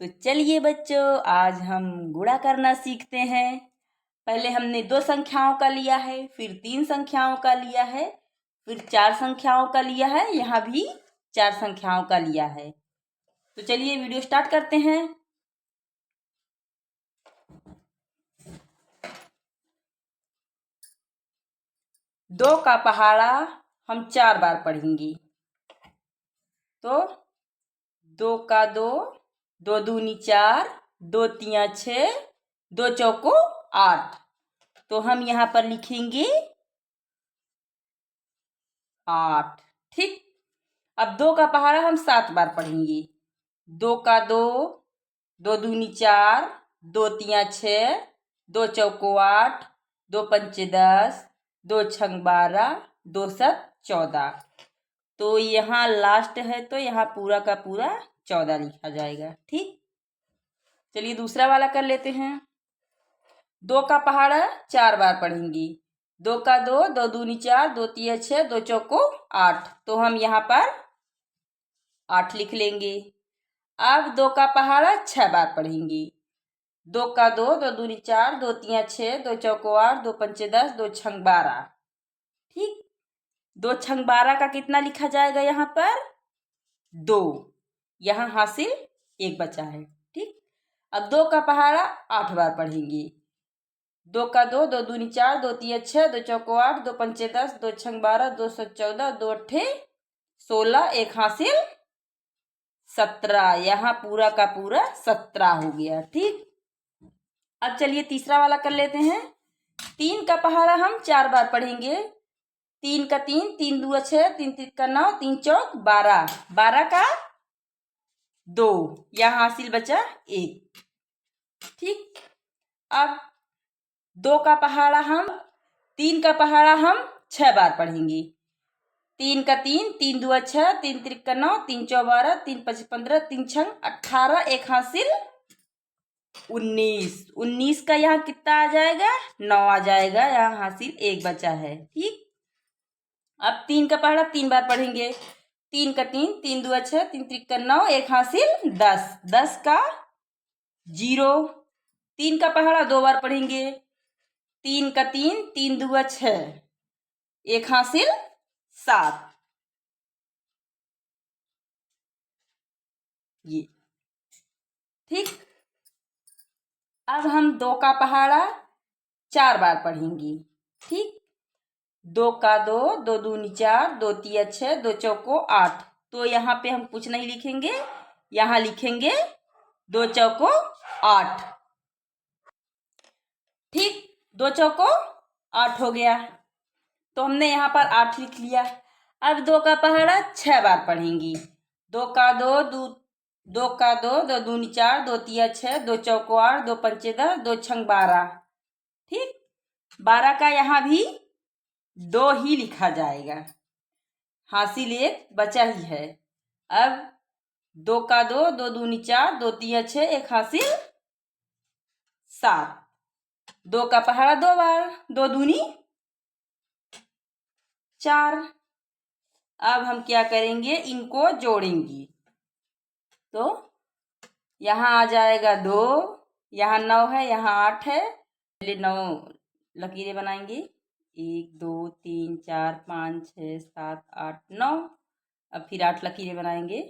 तो चलिए बच्चों, आज हम गुणा करना सीखते हैं। पहले हमने 2 संख्याओं का लिया है, फिर 3 संख्याओं का लिया है, फिर 4 संख्याओं का लिया है। यहाँ भी 4 संख्याओं का लिया है। तो चलिए वीडियो स्टार्ट करते हैं। दो का पहाड़ा हम 4 बार पढ़ेंगे। तो 2 का 2, 2 दूनी 4, 2 तिया 6, 2 चौको 8। तो हम यहाँ पर लिखेंगे 8। ठीक। अब 2 का पहाड़ा हम 7 बार पढ़ेंगे। 2 का 2, 2 दूनी 4, 2 तिया 6, 2 चौको 8, 2 पंचे 10, 2 छंग 12, 2 सत 14। तो यहाँ लास्ट है तो यहाँ पूरा का पूरा 14 लिखा जाएगा। ठीक। चलिए दूसरा वाला कर लेते हैं। 2 का पहाड़ा 4 बार पढ़ेंगे। 2 का 2, 2 दूनी 4, 2 तिया 6, 2 चौको 8। तो हम यहाँ पर 8 लिख लेंगे। अब 2 का पहाड़ा 6 बार पढ़ेंगे। 2 का 2, 2 दूनी 4, 2 तिया 6, 2 चौको 8, 2 पंचे 10, 2 छंग 12। ठीक। 2 छंग 12 का कितना लिखा जाएगा यहाँ पर? 2। यहाँ हासिल 1 बचा है। ठीक। अब 2 का पहाड़ा 8 बार पढ़ेंगे। 2 का 2, 2 दूनी 4, 2 तिया 6, 2 चौको 8, 2 पंचे 10, 2 छंग 12, 2 सत 14, 2 अट्ठे 16, 1 हासिल 17। यहाँ पूरा का पूरा 17 हो गया। ठीक। अब चलिए तीसरा वाला कर लेते हैं। 3 का पहाड़ा हम 4 बार पढ़ेंगे। 3 का 3, 3 दूआ 6, 3 तिक्का 9, 3 चौक 12, 12 का 2। यहाँ हासिल बचा 1। ठीक। अब 2 का पहाड़ा हम 3 का पहाड़ा हम 6 बार पढ़ेंगे। 3 का 3, 3 दूआ 6, 3 तिक्का 9, 3 चौ 12, 3 पच 15, 3 छंग 18, 1 हासिल 19। 19 का यहाँ कितना आ जाएगा? 9 आ जाएगा। यहाँ हासिल 1 बचा है। ठीक। अब 3 का पहाड़ा 3 बार पढ़ेंगे। 3 का 3, 3 दूआ 6, 3 तिक्का 9, 1 हासिल 10, 10 का 0। 3 का पहाड़ा 2 बार पढ़ेंगे। 3 का 3, 3 दूआ 6, 1 हासिल 7। ये ठीक। अब हम 2 का पहाड़ा 4 बार पढ़ेंगे। ठीक। 2 का 2, 2 दूनी 4, 2 तिया 6, 2 चौको 8। तो यहाँ पे हम कुछ नहीं लिखेंगे, यहाँ लिखेंगे 2 चौको 8। ठीक। 2 चौको 8 हो गया। तो हमने यहाँ पर 8 लिख लिया। अब 2 का पहाड़ा 6 बार पढ़ेंगी। 2 का 2, 2 का 2, 2 दूनी 4, 2 तिया 6, 2 चौको 8, 2 पंचे 10, 2 छंग 12। ठीक। 12 का यहाँ भी 2 ही लिखा जाएगा। हासिल 1 बचा ही है। अब 2 का 2, 2 दूनी 4, 2 तिया 6, 1 हासिल 7। 2 का पहाड़ा 2 बार, 2 दूनी 4। अब हम क्या करेंगे? इनको जोड़ेंगे। तो यहाँ आ जाएगा 2, यहाँ 9 है, यहाँ 8 है। पहले 9 लकीरें बनाएंगे। 1 2 3 4 5 6 7 8 9। अब फिर 8 लकीरें बनाएंगे।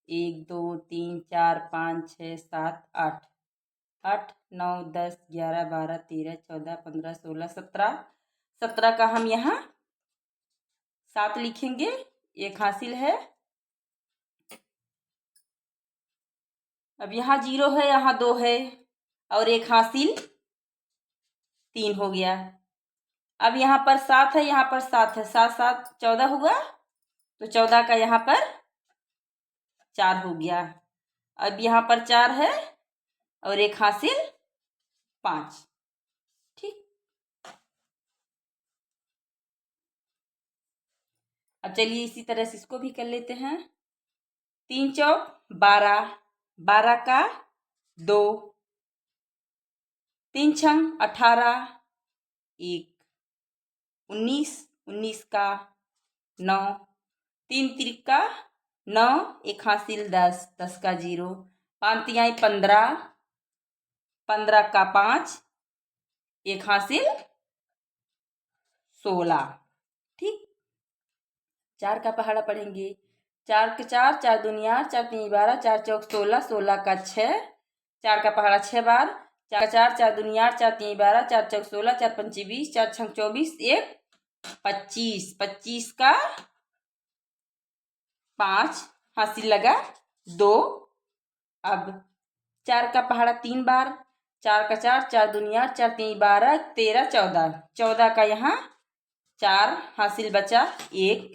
1 2 3 4 5 6 7 8, 8 9 10 11 12 13 14 15 16 17। 17 का हम यहाँ 7 लिखेंगे। 1 हासिल है। अब यहाँ 0 है, यहाँ 2 है और 1 हासिल 3 हो गया। अब यहाँ पर 7 है, यहाँ पर 7 है, 7 7 14 हुआ। तो 14 का यहाँ पर 4 हो गया। अब यहाँ पर 4 है और 1 हासिल 5। ठीक। अब चलिए इसी तरह से इसको भी कर लेते हैं। 3 चौक 12, 12 का 2, 3 छंग 18, 1 19, 19 का 9, 3 तिक्का 9, 1 हासिल 10, 10 का 0। पाँच तिहाई 15, 15 का 5, एक हासिल 16। ठीक। 4 का पहाड़ा पढ़ेंगे। 4 के 4, 4 दूनी 8, 4 तीन 12, 4 चौक 16, 16 का 6, 4 का पहाड़ा 6 बार, 4 का 4, 4 दूनी 8, 4 तीन 12, 4 चौक 16, 4 पंची 20, 4 छंग 24, 1 25, 25 का 5 हासिल लगा 2। अब 4 का पहाड़ा 3 बार, 4 का 4, 4 दूनी 8, 4 तीन 12, 13, 14, 14 का यहाँ 4 हासिल बचा 1।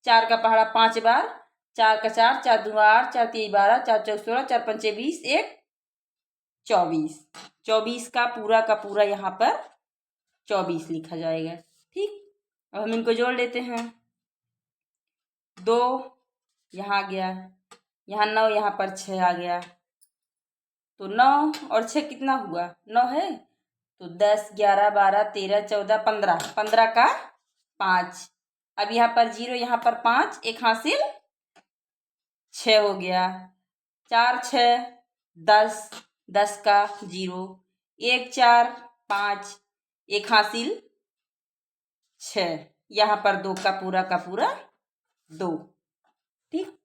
4 का पहाड़ा 5 बार, 4 का 4, 4 दूनी 8, 4 तीन 12, 4 चौक 16, 4 पंचे 20, 1 24। 24 का पूरा यहाँ पर 24 लिखा जाएगा। ठीक। अब हम इनको जोड़ लेते हैं। 2 यहाँ आ गया, यहाँ 9, यहाँ पर 6 आ गया, तो 9 और 6 कितना हुआ? 9 है, तो 10, 11, 12, 13, 14, 15, 15 का 5। अब यहाँ पर 0, यहाँ पर 5, एक हासिल 6 हो गया। 4 6 10, 10 का 0, 1 4 5, एक हासिल 6। यहाँ पर 2 का पूरा 2। ठीक।